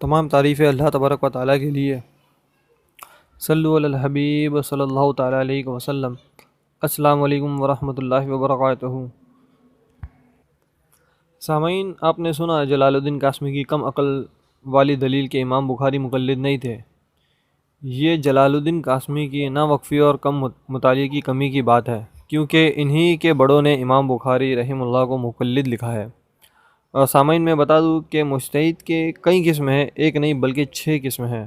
تمام تعریفیں اللہ تبارک و تعالیٰ کے لیے۔ صلو علی الحبیب صلی اللہ تعالیٰ علیہ وسلم۔ السلام علیکم ورحمۃ اللہ وبرکاتہ۔ سامعین، آپ نے سنا جلال الدین قاسمی کی کم عقل والی دلیل کہ امام بخاری مقلد نہیں تھے۔ یہ جلال الدین قاسمی کی نا وقفی اور کم مطالعے کی کمی کی بات ہے، کیونکہ انہی کے بڑوں نے امام بخاری رحمہ اللہ کو مقلد لکھا ہے۔ اور سامعین، میں بتا دوں کہ مجتہد کے کئی قسم ہیں، ایک نہیں بلکہ 6 قسم ہیں،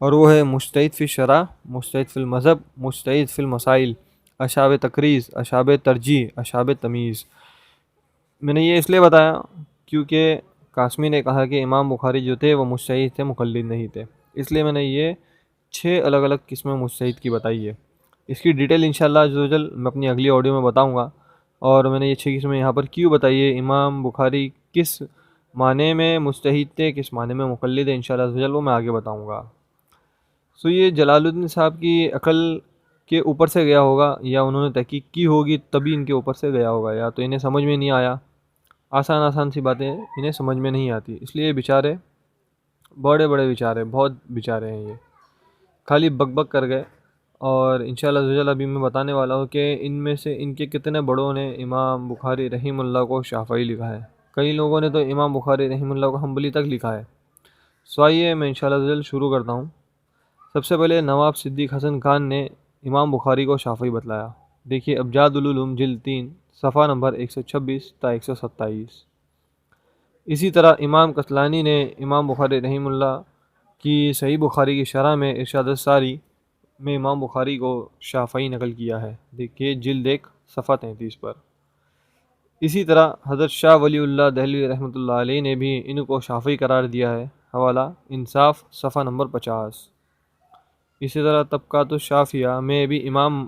اور وہ ہے مجتہد فی الشرع، مجتہد فی المذہب، مجتہد فی المسائل، اشاب تقریز، اشاب ترجیح، اشاب تمیز۔ میں نے یہ اس لیے بتایا کیونکہ قاسمی نے کہا کہ امام بخاری جو تھے وہ مجتہد تھے، مقلد نہیں تھے، اس لیے میں نے یہ 6 الگ الگ قسمیں مجتہد کی بتائی ہے۔ اس کی ڈیٹیل انشاءاللہ عز و جل میں اپنی اگلی آڈیو میں بتاؤں گا، اور میں نے یہ 6 قسمیں یہاں پر کیوں بتائی ہے، امام بخاری کس معنی میں مجتہد تھے، کس معنی میں مقلد ہے، انشاءاللہ عز و جل وہ میں آگے بتاؤں گا۔ یہ جلال الدین صاحب کی عقل کے اوپر سے گیا ہوگا، یا انہوں نے تحقیق کی ہوگی تبھی ان کے اوپر سے گیا ہوگا، یا تو انہیں سمجھ میں نہیں آیا۔ آسان سی باتیں انہیں سمجھ میں نہیں آتی، اس لیے بیچارے بڑے بیچارے، بہت بیچارے ہیں، یہ خالی بک بک کر گئے۔ اور انشاءاللہ عز و جل ابھی میں بتانے والا ہوں کہ ان میں سے ان کے کتنے بڑوں نے امام بخاری رحمہ اللہ کو شافعی لکھا ہے، کئی لوگوں نے تو امام بخاری رحمہ اللہ کو حنبلی تک لکھا ہے۔ آئیے میں انشاءاللہ عز و جل شروع کرتا ہوں۔ سب سے پہلے نواب صدیق حسن خان نے امام بخاری کو شافعی بتلایا۔ دیکھیے ابجاد العلوم جلد 3 صفحہ نمبر 126 تا 127۔ اسی طرح امام کسلانی نے امام بخاری رحمہ اللہ کی صحیح بخاری کی شرح میں ارشاد الساری میں امام بخاری کو شافعی نقل کیا ہے، دیکھیے جلد 1 صفحہ 33 پر۔ اسی طرح حضرت شاہ ولی اللہ دہلوی رحمۃ اللہ علیہ نے بھی ان کو شافعی قرار دیا ہے، حوالہ انصاف صفحہ نمبر 50۔ اسی طرح طبقات الشافعیہ میں بھی امام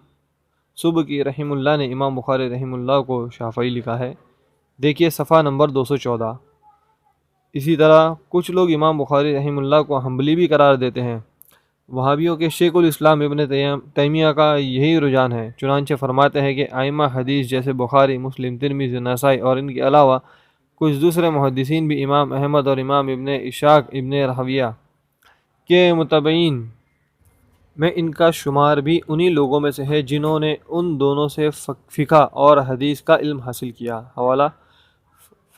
سبکی رحمہ اللہ نے امام بخاری رحمہ اللہ کو شافعی لکھا ہے، دیکھیے صفحہ نمبر 214۔ اسی طرح کچھ لوگ امام بخاری رحمہ اللہ کو حنبلی بھی قرار دیتے ہیں۔ وہابیوں کے شیخ الاسلام ابن تیمیہ کا یہی رجحان ہے، چنانچہ فرماتے ہیں کہ ائمہ حدیث جیسے بخاری، مسلم، ترمذی، نسائی اور ان کے علاوہ کچھ دوسرے محدثین بھی امام احمد اور امام ابن اشاق ابن راہویہ کے متبعین میں ان کا شمار بھی انہی لوگوں میں سے ہے جنہوں نے ان دونوں سے فقہ اور حدیث کا علم حاصل کیا، حوالہ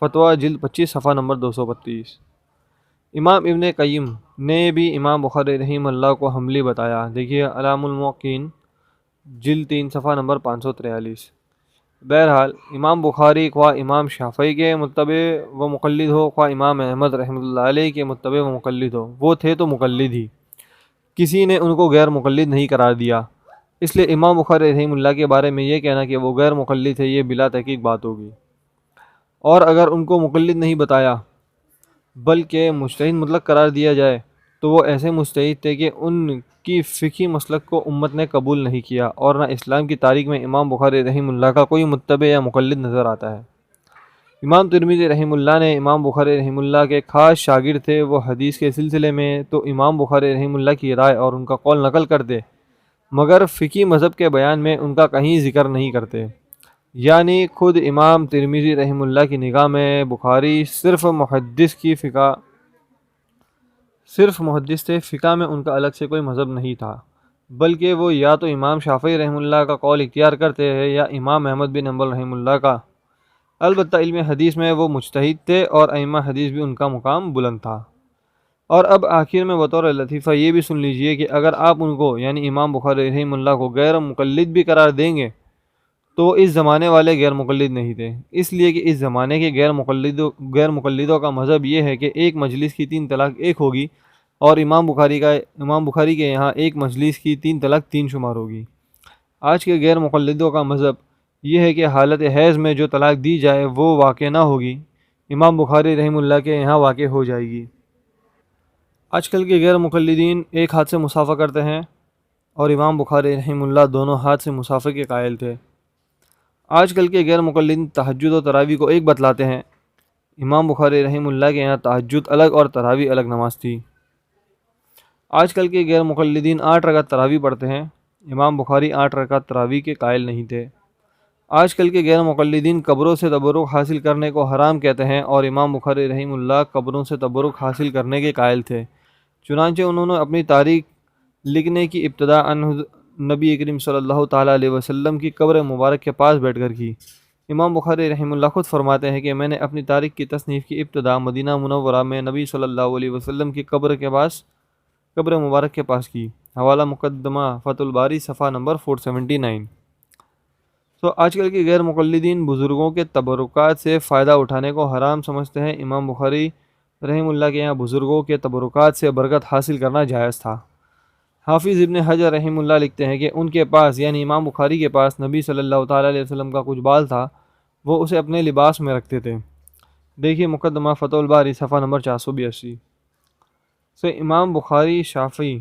فتویٰ جلد 25 صفحہ نمبر 232۔ امام ابن قیم نے بھی امام بخاری رحمہ اللہ کو حنبلی بتایا، دیکھیے علام الموقعین جلد 3 صفحہ نمبر 543۔ بہرحال امام بخاری خواہ امام شافعی کے متبع و مقلد ہو، خواہ امام احمد رحمۃ اللہ علیہ کے متبع و مقلد ہو، وہ تھے تو مقلد ہی، کسی نے ان کو غیر مقلد نہیں قرار دیا۔ اس لیے امام بخاری رحمہ اللہ کے بارے میں یہ کہنا کہ وہ غیر مقلد ہے، یہ بلا تحقیق بات ہوگی۔ اور اگر ان کو مقلد نہیں بتایا بلکہ مجتہد مطلق قرار دیا جائے تو وہ ایسے مجتہد تھے کہ ان کی فقہی مسلک کو امت نے قبول نہیں کیا، اور نہ اسلام کی تاریخ میں امام بخاری رحمہ اللہ کا کوئی متبع یا مقلد نظر آتا ہے۔ امام ترمذی رحمہ اللہ نے امام بخاری رحمہ اللہ کے خاص شاگرد تھے، وہ حدیث کے سلسلے میں تو امام بخاری رحمہ اللہ کی رائے اور ان کا قول نقل کرتے، مگر فقہی مذہب کے بیان میں ان کا کہیں ذکر نہیں کرتے۔ یعنی خود امام ترمذی رحمہ اللہ کی نگاہ میں بخاری صرف محدث تھے، فقہ میں ان کا الگ سے کوئی مذہب نہیں تھا، بلکہ وہ یا تو امام شافعی رحمہ اللہ کا قول اختیار کرتے ہیں یا امام احمد بن حنبل رحمہ اللہ کا۔ البتہ علم حدیث میں وہ مجتہد تھے اور ائمہ حدیث بھی ان کا مقام بلند تھا۔ اور اب آخر میں بطور لطیفہ یہ بھی سن لیجئے کہ اگر آپ ان کو یعنی امام بخاری رحمہ اللہ کو غیر مقلد بھی قرار دیں گے تو اس زمانے والے غیر مقلد نہیں تھے، اس لیے کہ اس زمانے کے غیر مقلدوں کا مذہب یہ ہے کہ ایک مجلس کی 3 طلاق 1 ہوگی، اور امام بخاری کے یہاں ایک مجلس کی 3 طلاق 3 شمار ہوگی۔ آج کے غیر مقلدوں کا مذہب یہ ہے کہ حالت حیض میں جو طلاق دی جائے وہ واقع نہ ہوگی، امام بخاری رحمہ اللہ کے یہاں واقع ہو جائے گی۔ آج کل کے غیر مقلدین ایک ہاتھ سے مصافحہ کرتے ہیں، اور امام بخاری رحمہ اللہ دونوں ہاتھ سے مصافحہ کے قائل تھے۔ آج کل کے غیر مقلدین تہجد و تراویح کو ایک بتلاتے ہیں، امام بخاری رحمہ اللہ کے یہاں تہجد الگ اور تراویح الگ نماز تھی۔ آج کل کے غیر مقلدین 8 رکعت تراویح پڑھتے ہیں، امام بخاری 8 رکعت تراویح کے قائل نہیں تھے۔ آج کل کے غیر مقلدین قبروں سے تبرک حاصل کرنے کو حرام کہتے ہیں، اور امام بخاری رحمہ اللہ قبروں سے تبرک حاصل کرنے کے قائل تھے۔ چنانچہ انہوں نے اپنی تاریخ لکھنے کی ابتدا نبی کریم صلی اللہ تعالیٰ علیہ وسلم کی قبر مبارک کے پاس بیٹھ کر کی۔ امام بخاری رحمہ اللہ خود فرماتے ہیں کہ میں نے اپنی تاریخ کی تصنیف کی ابتدا مدینہ منورہ میں نبی صلی اللہ علیہ وسلم کی قبر مبارک کے پاس کی۔ حوالہ مقدمہ فتح الباری صفحہ نمبر 479۔ آج کل کے غیر مقلدین بزرگوں کے تبرکات سے فائدہ اٹھانے کو حرام سمجھتے ہیں۔ امام بخاری رحمہ اللہ کے یہاں بزرگوں کے تبرکات سے برکت حاصل کرنا جائز تھا۔ حافظ ابن حجر رحمہ اللہ لکھتے ہیں کہ ان کے پاس یعنی امام بخاری کے پاس نبی صلی اللہ تعالیٰ علیہ وسلم کا کچھ بال تھا، وہ اسے اپنے لباس میں رکھتے تھے۔ دیکھیے مقدمہ فتح الباری صفحہ نمبر 482۔ امام بخاری شافعی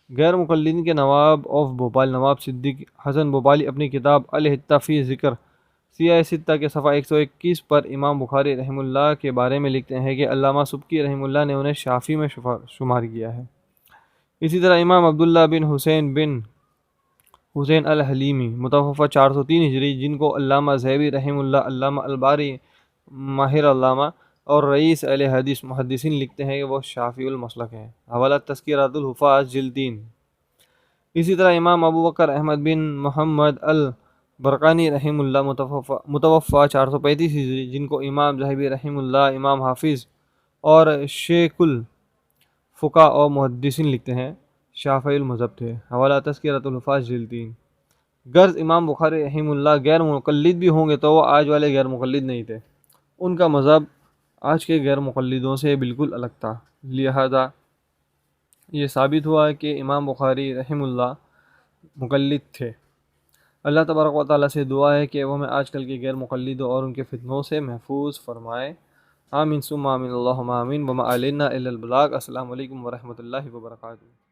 غیر مقلدین کے نواب آف بھوپال نواب صدیق حسن بھوپالی اپنی کتاب الحتہ فی ذکر سیاہ ستہ کے صفحہ 121 پر امام بخاری رحمہ اللہ کے بارے میں لکھتے ہیں کہ علامہ سبکی رحمہ اللہ نے انہیں شافعی میں شمار کیا ہے۔ اسی طرح امام عبداللہ بن حسین الحلیمی متوفہ 403 ہجری، جن کو علامہ ذہبی رحمہ اللہ، علامہ الباری ماہر علامہ اور رئیس اہل حدیث محدثین لکھتے ہیں کہ وہ شافعی المسلک ہیں۔ حوالہ تذکرۃ الحفاظ جلد 3۔ اسی طرح امام ابو بکر احمد بن محمد البرقانی رحمہ اللہ متوفہ 435 ہجری، جن کو امام ذہبی رحمہ اللہ، امام حافظ اور شیخ الفقہ اور محدثین لکھتے ہیں شافعی المذہب تھے۔ حوالہ تذکرۃ الحفاظ جلد 3۔ غرض امام بخاری رحمہ اللہ غیر مقلد بھی ہوں گے تو وہ آج والے غیر مقلد نہیں تھے، ان کا مذہب آج کے غیر مقلدوں سے بالکل الگ تھا، لہذا یہ ثابت ہوا کہ امام بخاری رحمہ اللہ مقلد تھے۔ اللہ تبارک و تعالیٰ سے دعا ہے کہ وہ ہمیں آج کل کے غیر مقلدوں اور ان کے فتنوں سے محفوظ فرمائے۔ آمین ثم آمین، اللہم آمین، وما علینا الا البلاغ۔ السلام علیکم ورحمۃ اللہ وبرکاتہ۔